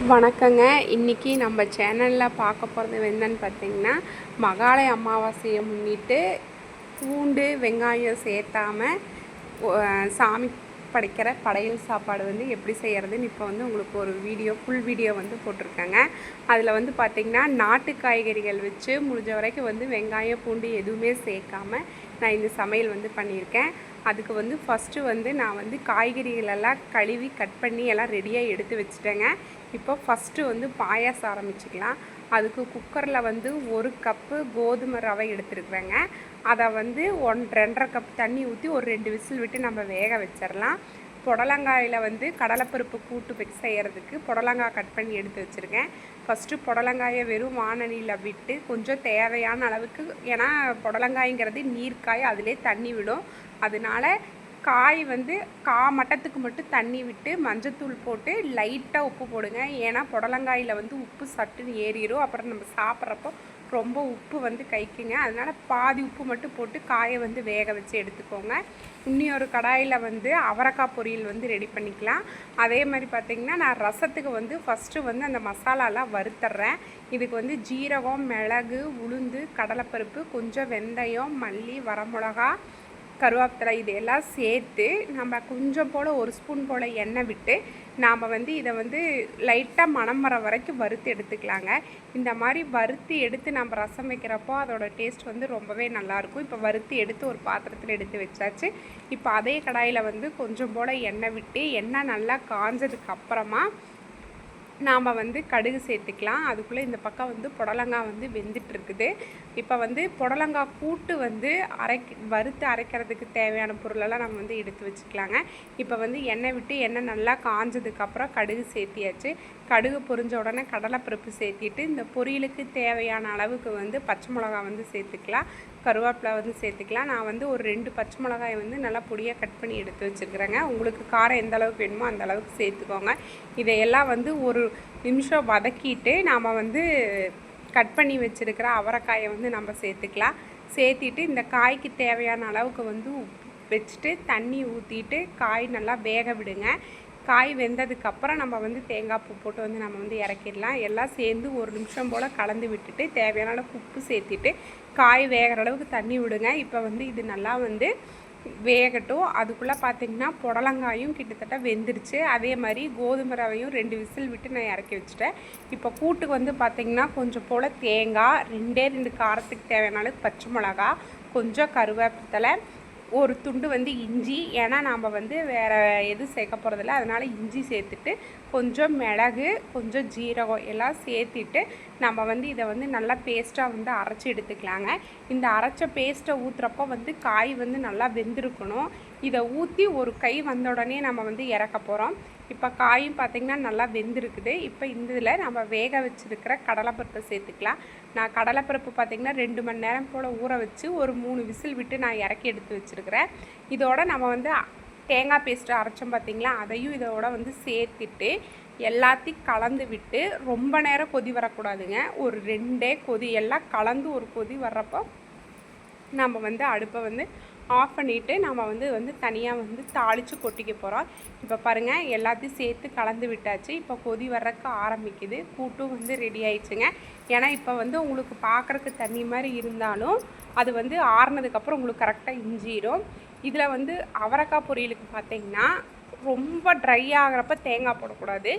வணக்கங்க. இன்றைக்கி நம்ம சேனலில் பார்க்க போகிறது என்னன்னு பார்த்தீங்கன்னா, மகாலய அமாவாசையை முன்னிட்டு பூண்டு வெங்காயம் சேர்த்தாமல் சாமி படைக்கிற படையல் சாப்பாடு வந்து எப்படி செய்கிறதுன்னு இப்போ வந்து உங்களுக்கு ஒரு ஃபுல் வீடியோ வந்து போட்டிருக்கேங்க. அதில் வந்து பார்த்திங்கன்னா நாட்டு காய்கறிகள் வச்சு முடிஞ்ச வரைக்கும் வந்து வெங்காயம் பூண்டு எதுவுமே சேர்க்காமல் நான் இந்த சமையல் வந்து பண்ணியிருக்கேன். அதுக்கு வந்து ஃபஸ்ட்டு வந்து நான் வந்து காய்கறிகளெல்லாம் கழுவி கட் பண்ணி எல்லாம் ரெடியாக எடுத்து வச்சுட்டேங்க. இப்போ ஃபஸ்ட்டு வந்து பாயாசம் ஆரம்பிச்சுக்கலாம். அதுக்கு குக்கரில் வந்து 1 கப்பு கோதுமை ரவை எடுத்துருக்குறேங்க. அதை வந்து 2.5 கப் தண்ணி ஊற்றி ஒரு 2 விசில் விட்டு நம்ம வேக வச்சிடலாம். புடலங்காயில் வந்து கடலைப்பருப்பு கூட்டு செய்கிறதுக்கு புடலங்காய் கட் பண்ணி எடுத்து வச்சுருக்கேன். ஃபஸ்ட்டு புடலங்காயை வெறும் வானலியில் விட்டு கொஞ்சம் தேவையான அளவுக்கு, ஏன்னா புடலங்காய்ங்கிறது நீர்க்காய், அதிலே தண்ணி விடும். அதனால காய் வந்து மட்டத்துக்கு மட்டும் தண்ணி விட்டு மஞ்சத்தூள் போட்டு லைட்டாக உப்பு போடுங்க. ஏன்னா புடலங்காயில் வந்து உப்பு சட்டுன்னு ஏறிடும். அப்புறம் நம்ம சாப்பிட்றப்போ ரொம்ப உப்பு வந்து கைக்குங்க. அதனால் பாதி உப்பு மட்டும் போட்டு காயை வந்து வேக வச்சு எடுத்துக்கோங்க. இன்னொரு கடாயில் வந்து அவரைக்காய் பொரியல் வந்து ரெடி பண்ணிக்கலாம். அதே மாதிரி பார்த்திங்கன்னா நான் ரசத்துக்கு வந்து ஃபஸ்ட்டு வந்து அந்த மசாலாலாம் வறுத்துட்றேன். இதுக்கு வந்து ஜீரகம், மிளகு, உளுந்து, கடலைப்பருப்பு, கொஞ்சம் வெந்தயம், மல்லி, வரமிளகா, கருவேப்பிலை இது எல்லாம் சேர்த்து நம்ம கொஞ்சம் போல் 1 ஸ்பூன் போல் எண்ணெய் விட்டு நாம் வந்து இதை வந்து லைட்டாக மணம் வர வரைக்கும் வறுத்து எடுத்துக்கலாங்க. இந்த மாதிரி வறுத்து எடுத்து நம்ம ரசம் வைக்கிறப்போ அதோட டேஸ்ட் வந்து ரொம்பவே நல்லாயிருக்கும். இப்போ வறுத்து எடுத்து ஒரு பாத்திரத்தில் எடுத்து வச்சாச்சு. இப்போ அதே கடாயில் வந்து கொஞ்சம் போல் எண்ணெய் விட்டு எண்ணெய் நல்லா காஞ்சதுக்கு அப்புறமா நாம் வந்து கடுகு சேர்த்துக்கலாம். அதுக்குள்ளே இந்த பக்கம் வந்து புடலங்காய் வந்து வெந்துட்டுருக்குது. இப்போ வந்து புடலங்காய் கூட்டு வந்து வறுத்து அரைக்கிறதுக்கு தேவையான பொருளெல்லாம் நம்ம வந்து எடுத்து வச்சுக்கலாங்க. இப்போ வந்து எண்ணெய் விட்டு எண்ணெய் நல்லா காஞ்சதுக்கப்புறம் கடுகு சேர்த்தியாச்சு. கடுகு பொரிஞ்ச உடனே கடலைப்பருப்பு சேர்த்திட்டு இந்த பொரியலுக்கு தேவையான அளவுக்கு வந்து பச்சை மிளகாய் வந்து சேர்த்துக்கலாம். கருவேப்பிலை வந்து சேர்த்துக்கலாம். நான் வந்து ஒரு 2 பச்சை மிளகாயை வந்து நல்லா பொடியாக கட் பண்ணி எடுத்து வச்சுருக்குறேங்க. உங்களுக்கு காரம் எந்த அளவுக்கு வேணுமோ அந்த அளவுக்கு சேர்த்துக்கோங்க. இதையெல்லாம் வந்து ஒரு நிமிஷம் வதக்கிட்டு நாம் வந்து கட் பண்ணி வச்சுருக்கிற அவரைக்காயை வந்து நம்ம சேர்த்துக்கலாம். சேர்த்திட்டு இந்த காய்க்கு தேவையான அளவுக்கு வந்து வச்சுட்டு தண்ணி ஊற்றிட்டு காய் நல்லா வேக விடுங்க. காய் வெந்ததுக்கப்புறம் நம்ம வந்து தேங்காய் பூ போட்டு வந்து நம்ம வந்து இறக்கிடலாம். எல்லாம் சேர்ந்து ஒரு நிமிஷம் போல் கலந்து விட்டுட்டு தேவையான அளவுக்கு உப்பு சேர்த்திட்டு காய் வேகிற அளவுக்கு தண்ணி விடுங்க. இப்போ வந்து இது நல்லா வந்து வேகட்டும். அதுக்குள்ளே பார்த்திங்கன்னா புடலங்காயும் கிட்டத்தட்ட வெந்துருச்சு. அதே மாதிரி கோதுமை ரவையும் 2 விசில் விட்டு நான் இறக்கி வச்சுட்டேன். இப்போ கூட்டுக்கு வந்து பார்த்திங்கன்னா கொஞ்சம் போல் தேங்காய், 2 காரத்துக்கு தேவையான அளவுக்கு பச்சை மிளகா, கொஞ்சம் கருவேப்பிலை, ஒரு துண்டு வந்து இஞ்சி, ஏன்னா நாம் வந்து வேறு எதுவும் சேர்க்க போகிறதில்ல, அதனால் இஞ்சி சேர்த்துட்டு கொஞ்சம் மிளகு, கொஞ்சம் ஜீரகம் எல்லாம் சேர்த்திட்டு நம்ம வந்து இதை வந்து நல்லா பேஸ்ட்டாக வந்து அரைச்சி எடுத்துக்கலாங்க. இந்த அரைச்ச பேஸ்ட்டை ஊற்றுறப்போ வந்து காய் வந்து நல்லா வெந்திருக்கணும். இதை ஊற்றி ஒரு கை வந்த உடனே நம்ம வந்து இறக்க போகிறோம். இப்போ காயும் பார்த்திங்கன்னா நல்லா வெந்திருக்குது. இப்போ இந்த இதில் நம்ம வேக வச்சுருக்கிற கடலைப்பருப்பை சேர்த்துக்கலாம். நான் கடலைப்பருப்பு பார்த்திங்கன்னா 2 மணி நேரம் போல் ஊற வச்சு ஒரு 3 விசில் விட்டு நான் இறக்கி எடுத்து வச்சுருக்கிறேன். இதோட நம்ம வந்து தேங்காய் பேஸ்ட்டு அரைச்சோம் பார்த்திங்களா, அதையும் இதோட வந்து சேர்த்துட்டு எல்லாத்தையும் கலந்து விட்டு ரொம்ப நேரம் கொதி வரக்கூடாதுங்க. ஒரு 2 கொதி எல்லாம் கலந்து ஒரு கொதி வர்றப்போ நம்ம வந்து அடுப்பை வந்து ஆஃப் பண்ணிவிட்டு நம்ம வந்து தனியாக வந்து தாளித்து கொட்டிக்க போகிறோம். இப்போ பாருங்கள் எல்லாத்தையும் சேர்த்து கலந்து விட்டாச்சு. இப்போ கொதி வர்றதுக்கு ஆரம்பிக்குது. கூட்டும் வந்து ரெடி ஆயிடுச்சுங்க. ஏன்னா இப்போ வந்து உங்களுக்கு பார்க்குறக்கு தண்ணி மாதிரி இருந்தாலும் அது வந்து ஆறுனதுக்கப்புறம் உங்களுக்கு கரெக்டாக இஞ்சிடும். இதில் வந்து அவரைக்காய் பொரியலுக்கு பார்த்திங்கன்னா ரொம்ப ட்ரை ஆகிறப்ப தேங்காய் போடக்கூடாது.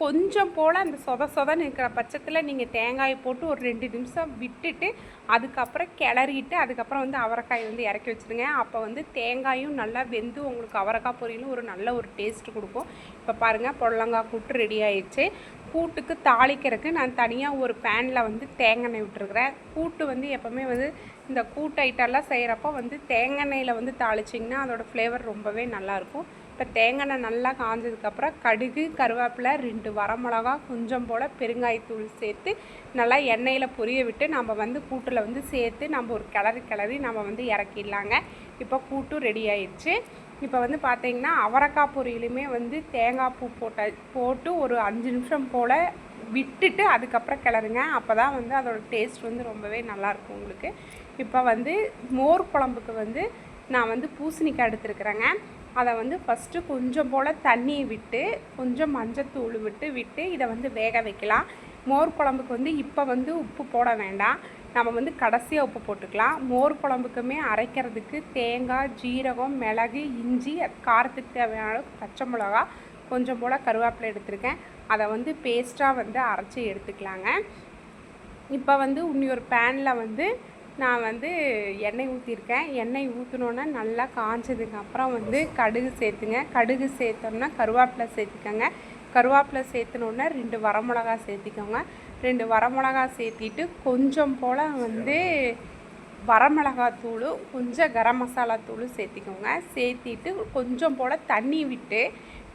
கொஞ்சம் போல் அந்த சொதன்னு இருக்கிற பட்சத்தில் நீங்கள் தேங்காயை போட்டு ஒரு 2 நிமிஷம் விட்டுட்டு அதுக்கப்புறம் கிளறிட்டு அதுக்கப்புறம் வந்து அவரைக்காய் வந்து இறக்கி வச்சுருங்க. அப்போ வந்து தேங்காயும் நல்லா வெந்து உங்களுக்கு அவரைக்காய் பொரியலும் ஒரு நல்ல ஒரு டேஸ்ட்டு கொடுக்கும். இப்போ பாருங்கள் புடலங்காய் கூட்டு ரெடி ஆயிடுச்சு. கூட்டுக்கு தாளிக்கிறதுக்கு நான் தனியாக ஒரு பேனில் வந்து தேங்காய் எண்ணெய் விட்டுருக்குறேன். கூட்டு வந்து எப்போவுமே வந்து இந்த கூட்டு ஐட்டம்லாம் செய்கிறப்போ வந்து தேங்காய் எண்ணெயில் வந்து தாளிச்சிங்கன்னா அதோடய ஃப்ளேவர் ரொம்பவே நல்லாயிருக்கும். இப்போ தேங்காய் எண்ணெய் நல்லா காஞ்சதுக்கப்புறம் கடுகு, கருவேப்பிலை, 2 வரமிளகா, கொஞ்சம் போல் பெருங்காயத்தூள் சேர்த்து நல்லா எண்ணெயில் பொரிய விட்டு நம்ம வந்து கூட்டில் வந்து சேர்த்து நம்ம ஒரு கிளறி நம்ம வந்து இறக்கிடலாங்க. இப்போ கூட்டும் ரெடி ஆயிடுச்சு. இப்போ வந்து பார்த்திங்கன்னா அவரைக்காய் பொரியலுமே வந்து தேங்காய் பூ போட்டு ஒரு 5 நிமிஷம் போல் விட்டுட்டு அதுக்கப்புறம் கிளறுங்க. அப்போ தான் வந்து அதோடய டேஸ்ட் வந்து ரொம்பவே நல்லாயிருக்கும் உங்களுக்கு. இப்போ வந்து மோர் குழம்புக்கு வந்து நான் வந்து பூசணிக்காய் எடுத்துருக்குறேங்க. அதை வந்து ஃபஸ்ட்டு கொஞ்சம் போல் தண்ணியை விட்டு கொஞ்சம் மஞ்சத்தூள் விட்டு இதை வந்து வேக வைக்கலாம். மோர் குழம்புக்கு வந்து இப்போ வந்து உப்பு போட வேண்டாம், நம்ம வந்து கடைசியாக உப்பு போட்டுக்கலாம். மோர் குழம்புக்குமே அரைக்கிறதுக்கு தேங்காய், ஜீரகம், மிளகு, இஞ்சி, காரத்துக்கு தேவையான பச்சை மிளகா, கொஞ்சம் போல் கருவேப்பிலை எடுத்திருக்கேன். அதை வந்து பேஸ்ட்டாக வந்து அரைச்சி எடுத்துக்கலாங்க. இப்போ வந்து இன்னி ஒரு பேனில் வந்து நான் வந்து எண்ணெய் ஊற்றிருக்கேன். எண்ணெய் ஊற்றினோன்னே நல்லா காஞ்சதுக்கப்புறம் வந்து கடுகு சேர்த்துங்க. கடுகு சேர்த்தோன்னா கருவேப்பிலை சேர்த்துக்கோங்க. கருவேப்பிலை சேர்த்துனோன்னே 2 வரமிளகா சேர்த்திக்கோங்க. 2 வரமிளகா சேர்த்திட்டு கொஞ்சம் போல் வந்து வரமிளகாத்தூள், கொஞ்சம் கரம் மசாலா தூள் சேர்த்திக்கோங்க. சேர்த்திட்டு கொஞ்சம் போல் தண்ணி விட்டு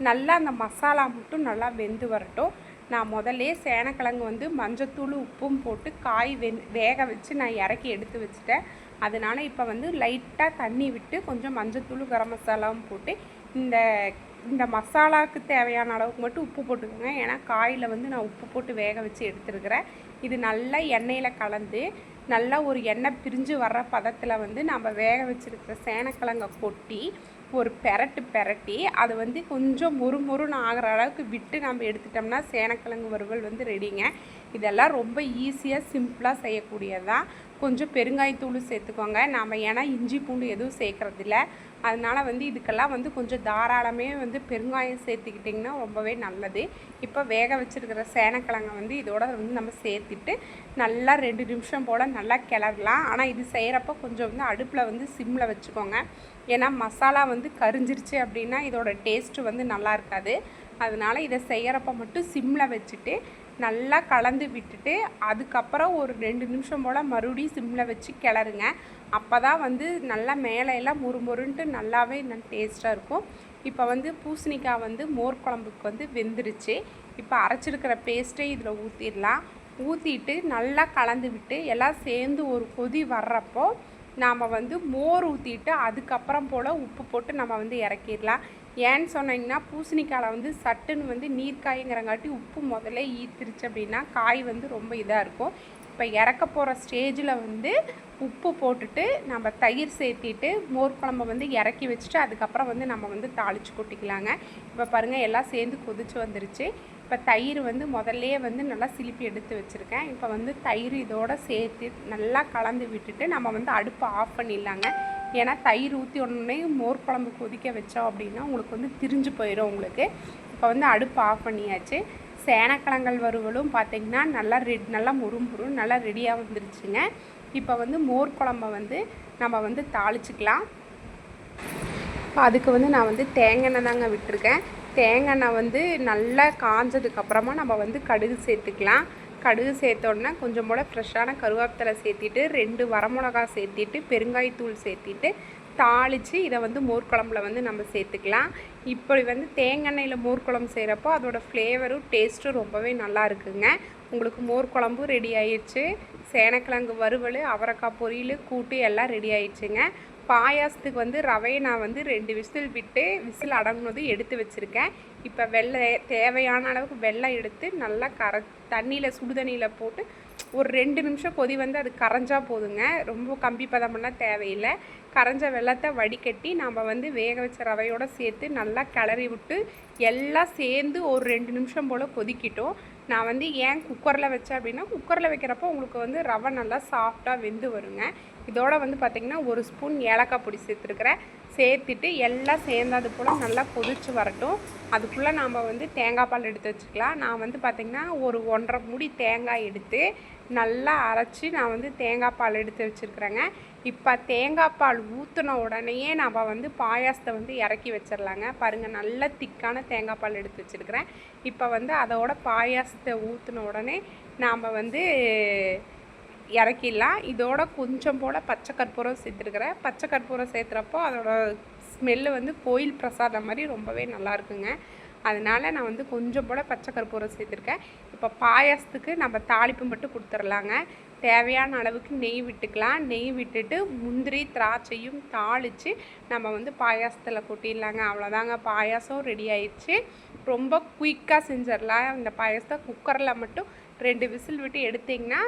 நல்லா அந்த மசாலா மட்டும் நல்லா வெந்து வரட்டும். நான் முதல்லே சேனக்கிழங்கு வந்து மஞ்சத்தூள், உப்பும் போட்டு காய் வேக வச்சு நான் இறக்கி எடுத்து வச்சுட்டேன். அதனால் இப்போ வந்து லைட்டாக தண்ணி விட்டு கொஞ்சம் மஞ்சத்தூள், கரம் மசாலாவும் போட்டு இந்த மசாலாவுக்கு தேவையான அளவுக்கு மட்டும் உப்பு போட்டுக்கோங்க. ஏன்னா காயில் வந்து நான் உப்பு போட்டு வேக வச்சு எடுத்துருக்கிறேன். இது நல்லா எண்ணெயில் கலந்து நல்லா ஒரு எண்ணெய் பிரிஞ்சு வர்ற பதத்தில் வந்து நம்ம வேக வச்சுருக்கிற சேனக்கிழங்கை கொட்டி ஒரு பெரட்டி அது வந்து கொஞ்சம் மொறுன்னு ஆகிற அளவுக்கு விட்டு நம்ம எடுத்துட்டோம்னா சேனக்கிழங்கு வறுவல் வந்து ரெடிங்க. இதெல்லாம் ரொம்ப ஈஸியாக சிம்பிளாக செய்யக்கூடியது தான். கொஞ்சம் பெருங்காயத்தூள் சேர்த்துக்கோங்க. நம்ம ஏன்னா இஞ்சி பூண்டு எதுவும் சேர்க்குறதில்ல, அதனால் வந்து இதுக்கெல்லாம் வந்து கொஞ்சம் தாராளமே வந்து பெருங்காயம் சேர்த்துக்கிட்டிங்கன்னா ரொம்பவே நல்லது. இப்போ வேக வச்சுருக்கிற சேனக்கிழங்கை வந்து இதோட வந்து நம்ம சேர்த்துட்டு நல்லா 2 நிமிஷம் போல் நல்லா கிளறலாம். ஆனால் இது செய்கிறப்ப கொஞ்சம் வந்து அடுப்பில் வந்து சிம்மில் வச்சுக்கோங்க. ஏன்னா மசாலா வந்து கரிஞ்சிருச்சு அப்படின்னா இதோட டேஸ்ட்டு வந்து நல்லா இருக்காது. அதனால் இதை செய்கிறப்ப மட்டும் சிம்மில் வச்சுட்டு நல்லா கலந்து விட்டுட்டு அதுக்கப்புறம் ஒரு 2 நிமிஷம் போல் மறுபடியும் சிம்மில் வச்சு கிளறுங்க. அப்போ தான் வந்து நல்லா மேலே எல்லாம் மொறுன்ட்டு நல்லாவே டேஸ்ட்டாக இருக்கும். இப்போ வந்து பூசணிக்காய் வந்து மோர் குழம்புக்கு வந்து வெந்துருச்சு. இப்போ அரைச்சிருக்கிற பேஸ்ட்டை இதில் ஊற்றிடலாம். ஊற்றிட்டு நல்லா கலந்து விட்டு எல்லாம் சேர்ந்து ஒரு கொதி வர்றப்போ நாம் வந்து மோர் ஊற்றிட்டு அதுக்கப்புறம் போல் உப்பு போட்டு நம்ம வந்து இறக்கிடலாம். ஏன்னு சொன்னீங்கன்னா பூசணிக்காயில் வந்து சட்டுன்னு வந்து நீர்க்காய்ங்கிறங்காட்டி உப்பு முதல்ல ஈர்த்திருச்சு அப்படின்னா காய் வந்து ரொம்ப இதாக இருக்கும். இப்போ இறக்க போகிற ஸ்டேஜில் வந்து உப்பு போட்டுட்டு நம்ம தயிர் சேர்த்திட்டு மோர் குழம்பை வந்து இறக்கி வச்சுட்டு அதுக்கப்புறம் வந்து நம்ம வந்து தாளித்து கொட்டிக்கலாங்க. இப்போ பாருங்கள் எல்லாம் சேர்ந்து கொதிச்சு வந்துருச்சு. இப்போ தயிர் வந்து முதல்லையே வந்து நல்லா சிலிப்பி எடுத்து வச்சுருக்கேன். இப்போ வந்து தயிர் இதோடு சேர்த்து நல்லா கலந்து விட்டுட்டு நம்ம வந்து அடுப்பை ஆஃப் பண்ணிடலாங்க. ஏன்னா தயிர் ஊற்றி உடனே மோர் குழம்பு கொதிக்க வச்சோம் அப்படின்னா உங்களுக்கு வந்து திரிஞ்சு போயிடும் உங்களுக்கு. இப்போ வந்து அடுப்பு ஆஃப் பண்ணியாச்சு. சேனக்கிழங்கல் வறுவலும் பார்த்திங்கன்னா நல்லா முறுமுறு நல்லா ரெடியாக வந்துருச்சுங்க. இப்போ வந்து மோர் குழம்பை வந்து நம்ம வந்து தாளிச்சிக்கலாம். இப்போ அதுக்கு வந்து நான் வந்து தேங்காய் தாங்க விட்டுருக்கேன். தேங்காய் வந்து நல்லா காஞ்சதுக்கப்புறமா நம்ம வந்து கடுகு சேர்த்துக்கலாம். கடுகு சேர்த்தோன்னா கொஞ்சம் போல் ஃப்ரெஷ்ஷான கருவேப்பிலை சேர்த்திட்டு 2 வரமிளகா சேர்த்திட்டு பெருங்காயத்தூள் சேர்த்திட்டு தாளித்து இதை வந்து மோர் குழம்புல வந்து நம்ம சேர்த்துக்கலாம். இப்படி வந்து தேங்காயில் மோர் குழம்பு செய்கிறப்போ அதோடய ஃப்ளேவரும் டேஸ்ட்டும் ரொம்பவே நல்லா இருக்குங்க. உங்களுக்கு மோர் குழம்பும் ரெடி ஆயிடுச்சு. சேனக்கிழங்கு வறுவல், அவரைக்காய் பொரியல், கூட்டு எல்லாம் ரெடி ஆயிடுச்சுங்க. பாயாசத்துக்கு வந்து ரவையை நான் வந்து 2 விசில் விட்டு விசில் அடங்குனதும் எடுத்து வச்சுருக்கேன். இப்போ தேவையான அளவுக்கு வெல்லம் எடுத்து நல்லா தண்ணியில் சுடு தண்ணியில் போட்டு ஒரு 2 நிமிஷம் கொதி வந்து அது கரைஞ்சா போதுங்க. ரொம்ப கம்பி பதமெல்லாம் தேவையில்லை. கரைஞ்ச வெல்லத்தை வடிகட்டி நம்ம வந்து வேக வச்ச ரவையோடு சேர்த்து நல்லா கிளறி விட்டு எல்லாம் சேர்ந்து ஒரு 2 நிமிஷம் போல் கொதிக்கிட்டோம். நான் வந்து ஏன் குக்கரில் வச்சேன் அப்படின்னா குக்கரில் வைக்கிறப்போ உங்களுக்கு வந்து ரவை நல்லா சாஃப்டாக வெந்து வருங்க. இதோட வந்து பார்த்திங்கன்னா 1 ஸ்பூன் ஏலக்காய் பொடி சேர்த்துருக்குறேன். சேர்த்துட்டு எல்லாம் சேர்ந்தது போல் நல்லா கொதிச்சு வரட்டும். அதுக்குள்ளே நாம் வந்து தேங்காய் பால் எடுத்து வச்சுக்கலாம். நான் வந்து பார்த்திங்கன்னா ஒரு 1.5 மூடி தேங்காய் எடுத்து நல்லா அரைச்சி நான் வந்து தேங்காய் பால் எடுத்து வச்சுருக்குறேங்க. இப்போ தேங்காய் பால் ஊற்றின உடனேயே நம்ம வந்து பாயாசத்தை வந்து இறக்கி வச்சிடலாங்க. பாருங்கள் நல்லா திக்கான தேங்காய் பால் எடுத்து வச்சுருக்கிறேன். இப்போ வந்து அதோட பாயாசத்தை ஊற்றின உடனே நாம் வந்து இறக்கிடலாம். இதோட கொஞ்சம் போல் பச்சை கற்பூரம் சேர்த்துருக்குறேன். பச்சை கற்பூரம் சேர்த்துறப்போ அதோட ஸ்மெல்லு வந்து கோயில் பிரசாதம் மாதிரி ரொம்பவே நல்லாயிருக்குங்க. அதனால் நான் வந்து கொஞ்சம் போல் பச்சை கற்பூரம் சேர்த்துருக்கேன். இப்போ பாயாசத்துக்கு நம்ம தாளிப்பு மட்டும் கொடுத்துர்லாங்க. தேவையான அளவுக்கு நெய் விட்டுக்கலாம். நெய் விட்டுட்டு முந்திரி திராட்சையும் தாளித்து நம்ம வந்து பாயாசத்தில் கொட்டிடலாங்க. அவ்வளோதாங்க, பாயாசம் ரெடி ஆயிடுச்சு. ரொம்ப குயிக்காக செஞ்சிடலாம் இந்த பாயாசத்தை. குக்கரில் மட்டும் 2 விசில் விட்டு எடுத்திங்கன்னா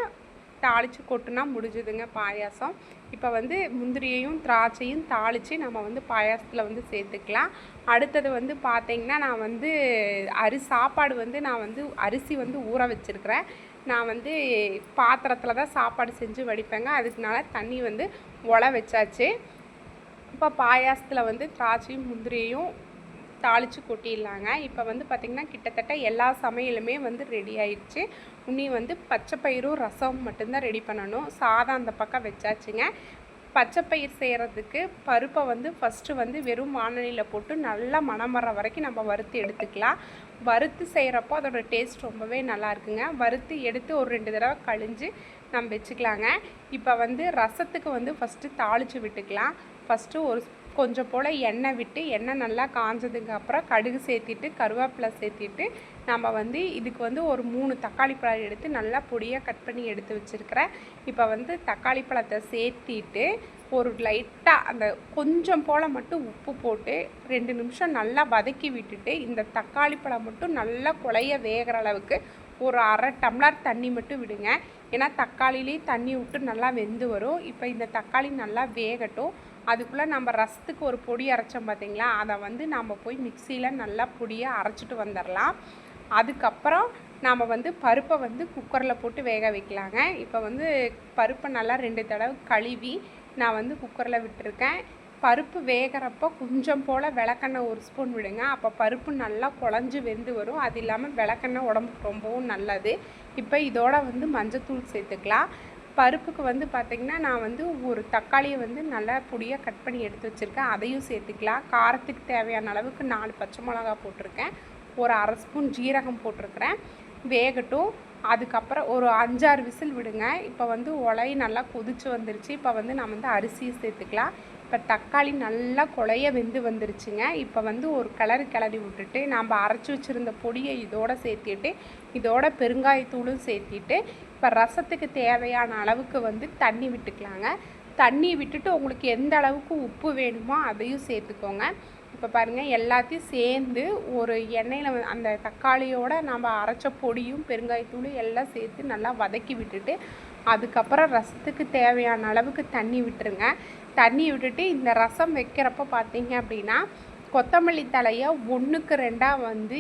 தாளித்து கொட்டுனா முடிஞ்சுதுங்க பாயாசம். இப்போ வந்து முந்திரியையும் திராட்சையும் தாளித்து நம்ம வந்து பாயாசத்தில் வந்து சேர்த்துக்கலாம். அடுத்தது வந்து பார்த்திங்கன்னா நான் வந்து சாப்பாடு வந்து நான் வந்து அரிசி வந்து ஊற வச்சுருக்கிறேன். நான் வந்து பாத்திரத்தில் தான் சாப்பாடு செஞ்சு வடிப்பேங்க. அதுக்குனால தண்ணி வந்து உல வச்சாச்சு. இப்போ பாயாசத்தில் வந்து திராட்சையும் முந்திரியையும் தாளித்து கொட்டிடலாங்க. இப்போ வந்து பார்த்திங்கன்னா கிட்டத்தட்ட எல்லா சமையலுமே வந்து ரெடி ஆயிடுச்சு. உன்னி வந்து பச்சைப்பயிரும் ரசம் மட்டும்தான் ரெடி பண்ணணும். சாதம் அந்த பக்கம் வச்சாச்சுங்க. பச்சைப்பயிர் செய்கிறதுக்கு பருப்பை வந்து ஃபஸ்ட்டு வந்து வெறும் வானலியில் போட்டு நல்லா மணம் வர வரைக்கும் நம்ம வறுத்து எடுத்துக்கலாம். வறுத்து செய்கிறப்போ அதோட டேஸ்ட் ரொம்பவே நல்லா இருக்குங்க. வறுத்து எடுத்து ஒரு 2 தடவை கழிஞ்சு நம்ம வச்சுக்கலாங்க. இப்போ வந்து ரசத்துக்கு வந்து ஃபஸ்ட்டு தாளித்து விட்டுக்கலாம். ஃபஸ்ட்டு கொஞ்சம் போல் எண்ணெய் விட்டு எண்ணெய் நல்லா காஞ்சதுக்கு அப்புறம் கடுகு சேர்த்திட்டு கருவேப்பிலை சேர்த்திட்டு நம்ம வந்து இதுக்கு வந்து ஒரு 3 தக்காளி பழம் எடுத்து நல்லா பொடியாக கட் பண்ணி எடுத்து வச்சுருக்கிறேன். இப்போ வந்து தக்காளி பழத்தை சேர்த்திட்டு ஒரு லைட்டாக அந்த கொஞ்சம் போல் மட்டும் உப்பு போட்டு 2 நிமிஷம் நல்லா வதக்கி விட்டுட்டு இந்த தக்காளி பழம் மட்டும் நல்லா குழைய வேகிற அளவுக்கு ஒரு 1/2 டம்ளர் தண்ணி மட்டும் விடுங்க. ஏன்னா தக்காளிலேயே தண்ணி விட்டு நல்லா வெந்து வரும். இப்போ இந்த தக்காளி நல்லா வேகட்டும். அதுக்குள்ளே நம்ம ரசத்துக்கு ஒரு பொடி அரைச்சோம் பார்த்திங்களா, அதை வந்து நம்ம போய் மிக்சியில் நல்லா பொடியாக அரைச்சிட்டு வந்துடலாம். அதுக்கப்புறம் நாம் வந்து பருப்பை வந்து குக்கரில் போட்டு வேக வைக்கலாங்க. இப்போ வந்து பருப்பை நல்லா 2 தடவை கழுவி நான் வந்து குக்கரில் விட்டுருக்கேன். பருப்பு வேகிறப்போ கொஞ்சம் போல் விளக்கெண்ணெய் 1 ஸ்பூன் விடுங்க. அப்போ பருப்பு நல்லா குழஞ்சி வெந்து வரும். அது இல்லாமல் விளக்கெண்ணெய் உடம்புக்கு ரொம்பவும் நல்லது. இப்போ இதோட வந்து மஞ்சத்தூள் சேர்த்துக்கலாம். பருப்புக்கு வந்து பார்த்திங்கன்னா நான் வந்து ஒரு தக்காளியை வந்து நல்லா பொடியாக கட் பண்ணி எடுத்து வச்சுருக்கேன். அதையும் சேர்த்துக்கலாம். காரத்துக்கு தேவையான அளவுக்கு 4 பச்சை மிளகா போட்டிருக்கேன். ஒரு 1/2 ஸ்பூன் ஜீரகம் போட்டிருக்கிறேன். வேகட்டும். அதுக்கப்புறம் ஒரு 5-6 விசில் விடுங்க. இப்போ வந்து உலை நல்லா கொதிச்சு வந்துருச்சு. இப்போ வந்து நம்ம வந்து அரிசியை சேர்த்துக்கலாம். இப்போ தக்காளி நல்லா குழைய வெந்து வந்துருச்சுங்க. இப்போ வந்து ஒரு கிளறி விட்டுட்டு நம்ம அரைச்சி வச்சுருந்த பொடியை இதோடு சேர்த்திட்டு இதோட பெருங்காயத்தூளும் சேர்த்திட்டு இப்போ ரசத்துக்கு தேவையான அளவுக்கு வந்து தண்ணி விட்டுக்கலாங்க. தண்ணி விட்டுட்டு உங்களுக்கு எந்த அளவுக்கு உப்பு வேணுமோ அதையும் சேர்த்துக்கோங்க. இப்போ பாருங்கள் எல்லாத்தையும் சேர்ந்து ஒரு எண்ணெயில் அந்த தக்காளியோடு நம்ம அரைச்ச பொடியும் பெருங்காயத்தூளும் எல்லாம் சேர்த்து நல்லா வதக்கி விட்டுட்டு அதுக்கப்புறம் ரசத்துக்கு தேவையான அளவுக்கு தண்ணி விட்டுருங்க. தண்ணி விட்டுட்டு இந்த ரசம் வைக்கிறப்ப பார்த்தீங்க அப்படின்னா கொத்தமல்லி தலையை 1க்கு 2 வந்து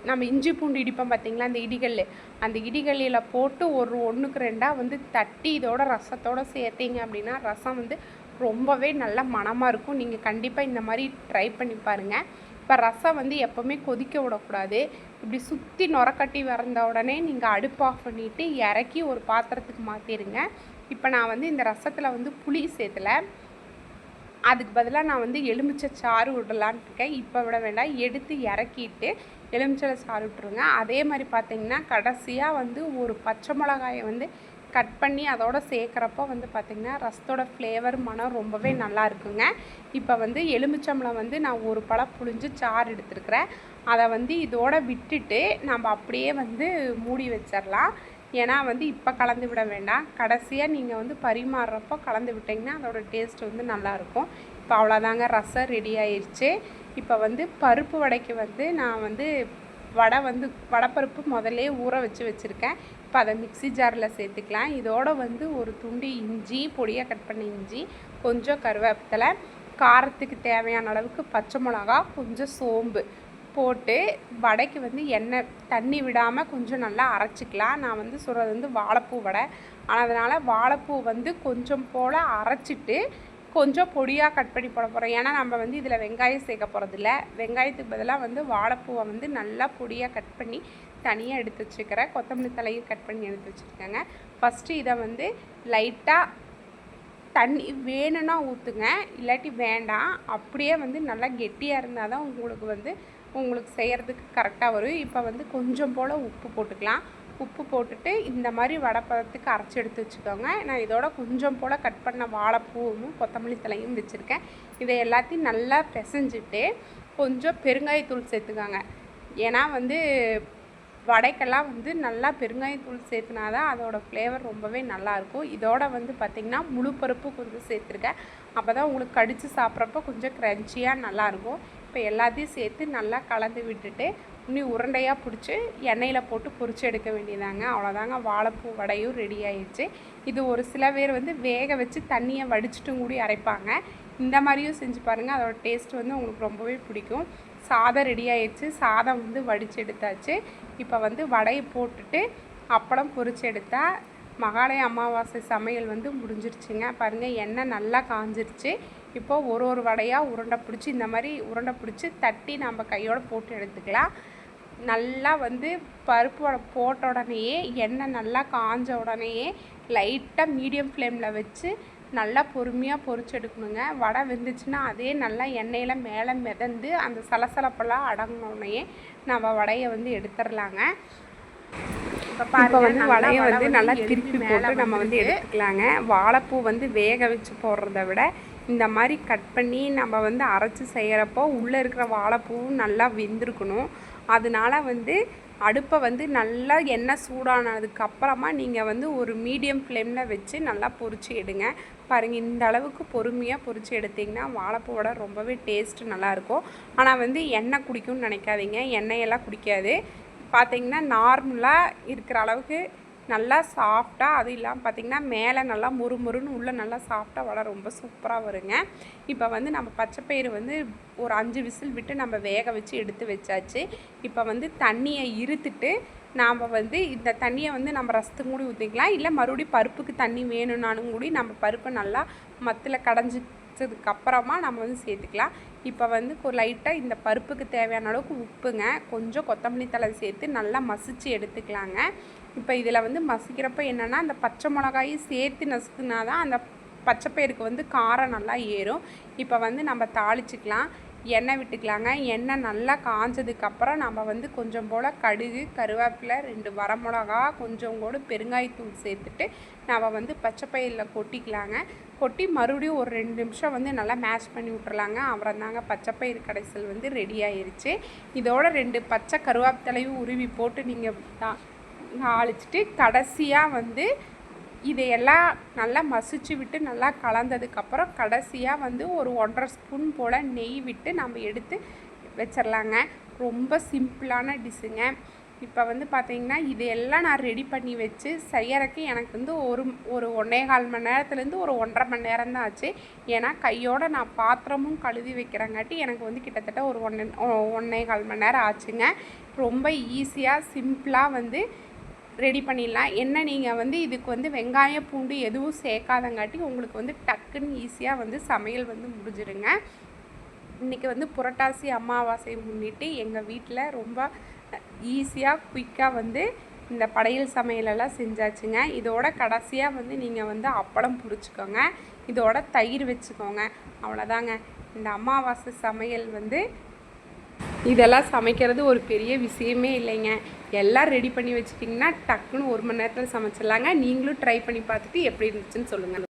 நம்ம இஞ்சி பூண்டு இடிப்போம் பார்த்திங்களா, அந்த இடிகளில் போட்டு ஒரு 1க்கு 2 வந்து தட்டி இதோட ரசத்தோடு சேர்த்திங்க அப்படின்னா ரசம் வந்து ரொம்பவே நல்ல மணமாக இருக்கும். நீங்கள் கண்டிப்பாக இந்த மாதிரி ட்ரை பண்ணி பாருங்கள். இப்போ ரசம் வந்து எப்போவுமே கொதிக்க விடக்கூடாது. இப்படி சுற்றி நுரக்கட்டி வந்த உடனே நீங்கள் அடுப்பு ஆஃப் பண்ணிவிட்டு இறக்கி ஒரு பாத்திரத்துக்கு மாற்றிடுங்க. இப்போ நான் வந்து இந்த ரசத்தில் வந்து புளி சேர்த்தலை, அதுக்கு பதிலாக நான் வந்து எலுமிச்சை சாறு விடலான்ட்டு இருக்கேன். இப்போ விட வேண்டாம், எடுத்து இறக்கிட்டு எலுமிச்சை சாறு விட்டுருங்க. அதே மாதிரி பார்த்திங்கன்னா கடைசியாக வந்து ஒரு பச்சை மிளகாயை வந்து கட் பண்ணி அதோடு சேர்க்குறப்போ வந்து பார்த்திங்கன்னா ரசத்தோட ஃப்ளேவர் மனம் ரொம்பவே நல்லா இருக்குங்க. இப்போ வந்து எலுமிச்சம்பழம் வந்து நான் ஒரு பழம் புழிஞ்சு சாறு எடுத்துருக்கிறேன். அதை வந்து இதோட விட்டுட்டு நம்ம அப்படியே வந்து மூடி வச்சிடலாம். ஏன்னா வந்து இப்போ கலந்து விட வேண்டாம், கடைசியாக நீங்கள் வந்து பரிமாறுறப்போ கலந்து விட்டிங்கன்னா அதோடய டேஸ்ட் வந்து நல்லாயிருக்கும். இப்போ அவ்வளோதாங்க, ரசம் ரெடி ஆயிடுச்சு. இப்போ வந்து பருப்பு வடைக்கு வந்து நான் வந்து வடைப்பருப்பு முதல்லே ஊற வச்சுருக்கேன். இப்போ அதை மிக்ஸி ஜாரில் சேர்த்துக்கலாம். இதோட வந்து ஒரு துண்டு இஞ்சி, பொடியாக கட் பண்ண இஞ்சி, கொஞ்சம் கருவேப்பிலை, காரத்துக்கு தேவையான அளவுக்கு பச்சை மிளகா, கொஞ்சம் சோம்பு போட்டு வடைக்கு வந்து எண்ணெய் தண்ணி விடாமல் கொஞ்சம் நல்லா அரைச்சிக்கலாம். நான் வந்து சொல்கிறது வந்து வாழைப்பூ வடை, அதனால் வாழைப்பூ வந்து கொஞ்சம் போல் அரைச்சிட்டு கொஞ்சம் பொடியாக கட் பண்ணி போட போகிறோம். ஏன்னா நம்ம வந்து இதில் வெங்காயம் சேர்க்க போகிறதில்ல. வெங்காயத்துக்கு பதிலாக வந்து வாழைப்பூவை வந்து நல்லா பொடியாக கட் பண்ணி தனியாக எடுத்து வச்சுக்கிறேன். கொத்தமல்லி தலையும் கட் பண்ணி எடுத்து வச்சுருக்கேங்க. ஃபஸ்ட்டு இதை வந்து லைட்டாக தண்ணி வேணும்னா ஊற்றுங்க, இல்லாட்டி வேண்டாம். அப்படியே வந்து நல்லா கெட்டியாக இருந்தால் தான் உங்களுக்கு செய்கிறதுக்கு கரெக்டாக வரும். இப்போ வந்து கொஞ்சம் போல் உப்பு போட்டுக்கலாம். உப்பு போட்டுட்டு இந்த மாதிரி வடைப்பதத்துக்கு அரைச்சி எடுத்து வச்சுக்கோங்க. நான் இதோட கொஞ்சம் போல் கட் பண்ண வாழைப்பூவும் கொத்தமல்லி தலையும் வச்சுருக்கேன். இதை எல்லாத்தையும் நல்லா பிசைஞ்சிட்டு கொஞ்சம் பெருங்காயத்தூள் சேர்த்துக்கோங்க. ஏன்னா வந்து வடைக்கெல்லாம் வந்து நல்லா பெருங்காயத்தூள் சேர்த்துனா தான் அதோடய ஃப்ளேவர் ரொம்பவே நல்லாயிருக்கும். இதோட வந்து பார்த்திங்கன்னா முழு பருப்பு கொஞ்சம் சேர்த்துருக்கேன். அப்போ தான் உங்களுக்கு கடித்து சாப்பிட்றப்போ கொஞ்சம் க்ரன்ச்சியாக நல்லாயிருக்கும். இப்போ எல்லாத்தையும் சேர்த்து நல்லா கலந்து விட்டுட்டு இன்னும் உருண்டையாக பிடிச்சி எண்ணெயில் போட்டு பொரிச்சு எடுக்க வேண்டியதாங்க. அவ்வளோதாங்க, வாழைப்பூ வடையும் ரெடி ஆயிடுச்சு. இது ஒரு சில பேர் வந்து வேக வச்சு தண்ணியை வடிச்சிட்டும் கூடி அரைப்பாங்க. இந்த மாதிரியும் செஞ்சு பாருங்கள், அதோட டேஸ்ட் வந்து உங்களுக்கு ரொம்பவே பிடிக்கும். சாதம் ரெடி ஆயிடுச்சு, சாதம் வந்து வடித்து எடுத்தாச்சு. இப்போ வந்து வடையை போட்டுட்டு அப்பளம் பொரிச்சு எடுத்தால் மகாலய அமாவாசை சமையல் வந்து முடிஞ்சிருச்சுங்க. பாருங்கள், எண்ணெய் நல்லா காஞ்சிருச்சு. இப்போது ஒரு வடையாக உருண்டை பிடிச்சி இந்த மாதிரி உருண்டை பிடிச்சி தட்டி நம்ம கையோடு போட்டு எடுத்துக்கலாம். நல்லா வந்து பருப்பு வடை போட்ட உடனேயே எண்ணெய் நல்லா காஞ்ச உடனேயே லைட்டாக மீடியம் ஃப்ளேமில் வச்சு நல்லா பொறுமையாக பொரிச்சு எடுக்கணுங்க. வடை வெந்துச்சுன்னா அதே நல்லா எண்ணெயில் மேலே மிதந்து அந்த சலசலப்பெல்லாம் அடங்கினோடனேயே நம்ம வடையை வந்து எடுத்துடலாங்க. இப்போ வந்து வடையை வந்து நல்லா திருப்பி போட்டு நம்ம வந்து எடுத்துக்கலாங்க. வாழைப்பூ வந்து வேக வச்சு போடுறத விட இந்த மாதிரி கட் பண்ணி நம்ம வந்து அரைச்சி செய்கிறப்போ உள்ளே இருக்கிற வாழைப்பூவும் நல்லா வெந்திருக்கணும். அதனால வந்து அடுப்பை வந்து நல்லா எண்ணெய் சூடானதுக்கப்புறமா நீங்கள் வந்து ஒரு மீடியம் ஃப்ளேமில் வச்சு நல்லா பொரிச்சு எடுங்க. பாருங்கள், இந்த அளவுக்கு பொறுமையாக பொரிச்சு எடுத்திங்கன்னா வாழைப்பூ வடை ரொம்பவே டேஸ்ட்டு நல்லாயிருக்கும். ஆனால் வந்து எண்ணெய் குடிக்கும்னு நினைக்காதீங்க, எண்ணெயெல்லாம் குடிக்காது. பார்த்திங்கன்னா நார்மலாக இருக்கிற அளவுக்கு நல்லா சாஃப்டாக, அது இல்லாமல் பார்த்திங்கன்னா மேலே நல்லா முறுமுறுன்னு உள்ளே நல்லா சாஃப்டாக வடை ரொம்ப சூப்பராக வருங்க. இப்போ வந்து நம்ம பச்சைப்பயிறு வந்து ஒரு 5 விசில் விட்டு நம்ம வேக வச்சு எடுத்து வச்சாச்சு. இப்போ வந்து தண்ணியை இருத்துட்டு நாம் வந்து இந்த தண்ணியை வந்து நம்ம ரசத்துக்கு கூடி ஊற்றிக்கலாம். இல்லை மறுபடியும் பருப்புக்கு தண்ணி வேணும்னாலும் கூடி நம்ம பருப்பை நல்லா மத்தில் கடைஞ்சதுக்கப்புறமா நம்ம வந்து சேர்த்துக்கலாம். இப்போ வந்து லைட்டாக இந்த பருப்புக்கு தேவையான அளவுக்கு உப்புங்க, கொஞ்சம் கொத்தமல்லி தழை சேர்த்து நல்லா மசிச்சு எடுத்துக்கலாங்க. இப்போ இதில் வந்து மசிக்கிறப்ப என்னென்னா அந்த பச்சை மிளகாயும் சேர்த்து நசுக்குனா தான் அந்த பச்சைப்பயிருக்கு வந்து காரம் நல்லா ஏறும். இப்போ வந்து நம்ம தாளிச்சிக்கலாம், எண்ணெய் விட்டுக்கலாங்க. எண்ணெய் நல்லா காஞ்சதுக்கப்புறம் நம்ம வந்து கொஞ்சம் போல் கடுகு, கருவேப்பிலை, 2 வரமிளகா, கொஞ்சம் கூட பெருங்காயத்தூள் சேர்த்துட்டு நம்ம வந்து பச்சைப்பயிரில் கொட்டிக்கலாங்க. கொட்டி மறுபடியும் ஒரு 2 நிமிஷம் வந்து நல்லா மேஷ் பண்ணி விட்டுறலாங்க. அப்புறம் தாங்க பச்சைப்பயிறு கடைசல் வந்து ரெடி ஆயிடுச்சு. இதோட 2 பச்சை கருவேப்பிலையும் உருவி போட்டு நீங்கள் தாளிச்சிட்டு கடைசியாக வந்து இதையெல்லாம் நல்லா மசிச்சு விட்டு நல்லா கலந்ததுக்கப்புறம் கடைசியாக வந்து ஒரு 1.5 ஸ்பூன் போல் நெய் விட்டு நம்ம எடுத்து வச்சிடலாங்க. ரொம்ப சிம்பிளான டிஷ்ஷுங்க. இப்போ வந்து பார்த்திங்கன்னா இதையெல்லாம் நான் ரெடி பண்ணி வச்சு செய்யறதுக்கு எனக்கு வந்து ஒரு 1.25 மணி நேரத்துலேருந்து ஒரு 1.5 மணி நேரம் தான் ஆச்சு. ஏன்னா கையோடு நான் பாத்திரமும் கழுவி வைக்கிறங்காட்டி எனக்கு வந்து கிட்டத்தட்ட ஒரு 1.25 மணி நேரம் ஆச்சுங்க. ரொம்ப ஈஸியாக சிம்பிளாக வந்து ரெடி பண்ணிடலாம். என்ன நீங்கள் வந்து இதுக்கு வந்து வெங்காயம் பூண்டு எதுவும் சேர்க்காதங்காட்டி உங்களுக்கு வந்து டக்குன்னு ஈஸியாக வந்து சமையல் வந்து முடிஞ்சிடுங்க. இன்றைக்கி வந்து புரட்டாசி அமாவாசை முன்னிட்டு எங்கள் வீட்டில் ரொம்ப ஈஸியாக குயிக்காக வந்து இந்த படையல் சமையலெல்லாம் செஞ்சாச்சுங்க. இதோட கடைசியாக வந்து நீங்கள் வந்து அப்பளம் பிடிச்சிக்கோங்க, இதோட தயிர் வச்சுக்கோங்க. அவ்வளோதாங்க இந்த அமாவாசை சமையல் வந்து. இதெல்லாம் சமைக்கிறது ஒரு பெரிய விஷயமே இல்லைங்க. எல்லாம் ரெடி பண்ணி வச்சுட்டிங்கன்னா டக்குன்னு 1 மணி நேரத்தில் சமைச்சிடலாங்க. நீங்களும் ட்ரை பண்ணி பார்த்துட்டு எப்படி இருந்துச்சுன்னு சொல்லுங்கள்.